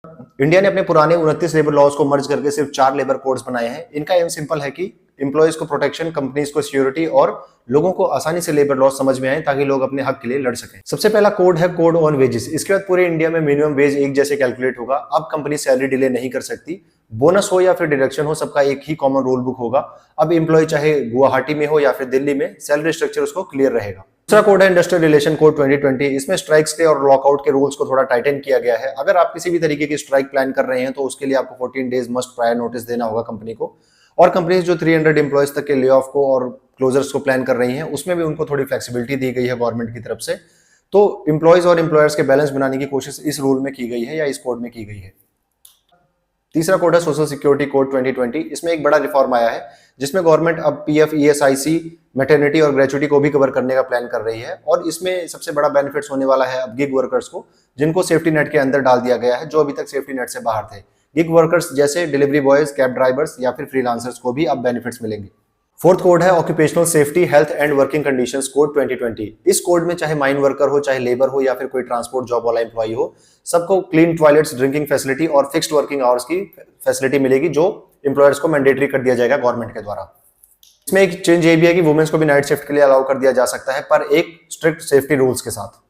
India ने अपने पुराने 29 लेबर लॉज को मर्ज करके सिर्फ 4 लेबर कोड्स बनाए हैं। इनका एम सिंपल है कि एम्प्लॉयज को प्रोटेक्शन, कंपनीज को सिक्योरिटी और लोगों को आसानी से लेबर लॉज समझ में आए ताकि लोग अपने हक के लिए लड़ सकें। सबसे पहला कोड है कोड ऑन वेजेस। इसके बाद पूरे इंडिया में मिनिमम वेज एक जैसे कैलकुलेट होगा। अब कंपनी सैलरी डिले नहीं कर सकती। बोनस हो या फिर डिडक्शन हो, सबका एक ही कॉमन रूल बुक होगा। अब एम्प्लॉय चाहे गुवाहाटी में हो या फिर दिल्ली में, सैलरी स्ट्रक्चर उसको क्लियर रहेगा। दूसरा कोड है इंडस्ट्रियल रिलेशन कोड 2020। इसमें स्ट्राइक्स के और लॉकआउट के रूल्स को थोड़ा टाइटन किया गया है। अगर आप किसी भी तरीके की स्ट्राइक प्लान कर रहे हैं तो उसके लिए आपको 14 डेज मस्ट प्रायर नोटिस देना होगा कंपनी को। और कंपनीज जो 300 एम्प्लॉयज तक के ले ऑफ को और क्लोजर्स को प्लान कर रही हैं, उसमें भी उनको थोड़ी फ्लेक्सिबिलिटी दी गई है गवर्नमेंट की तरफ से। तो एम्प्लॉयज और एम्प्लॉयर्स के बैलेंस बनाने की कोशिश इस रूल में की गई है या इस कोड में की गई है। तीसरा कोड है सोशल सिक्योरिटी कोड 2020। इसमें एक बड़ा रिफॉर्म आया है जिसमें गवर्नमेंट अब पीएफ, ईएसआईसी, मैटरनिटी और ग्रेचुइटी को भी कवर करने का प्लान कर रही है। और इसमें सबसे बड़ा बेनिफिट्स होने वाला है अब गिग वर्कर्स को, जिनको सेफ्टी नेट के अंदर डाल दिया गया है, जो अभी तक सेफ्टी नेट से बाहर थे। गिग वर्कर्स जैसे डिलीवरी बॉयज, कैब ड्राइवर्स या फिर फ्रीलांसर्स को भी अब बेनिफिट्स मिलेंगे। फोर्थ कोड है occupational safety, health and working conditions code 2020। इस कोड में चाहे माइन वर्कर हो, चाहे लेबर हो या फिर कोई ट्रांसपोर्ट जॉब वाला एम्प्लॉय हो, सबको क्लीन टॉयलेट्स, ड्रिंकिंग फैसिलिटी और फिक्स्ड वर्किंग आवर्स की फैसिलिटी मिलेगी, जो एम्प्लॉयर्स को मैंडेटरी कर दिया जाएगा गवर्नमेंट के द्वारा। इसमें एक चेंज ये भी है कि वुमेन्स को भी नाइट शिफ्ट के लिए अलाउ कर दिया जा सकता है, पर एक स्ट्रिक्ट सेफ्टी रूल्स के साथ।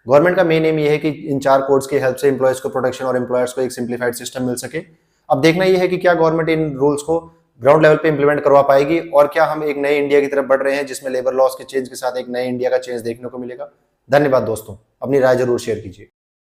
गवर्नमेंट का मेन एम ये है कि इन 4 कोड्स की हेल्प से एम्प्लॉयर्स को प्रोटेक्शन और एम्प्लॉयर्स को एक सिंप्लीफाइड सिस्टम मिल सके। अब देखना यह है कि क्या गवर्नमेंट इन रूल्स को ग्राउंड लेवल पे इंप्लीमेंट करवा पाएगी और क्या हम एक नए इंडिया की तरफ बढ़ रहे हैं जिसमें लेबर लॉस के चेंज के साथ एक नए इंडिया का चेंज देखने को मिलेगा। धन्यवाद दोस्तों, अपनी राय जरूर शेयर कीजिए।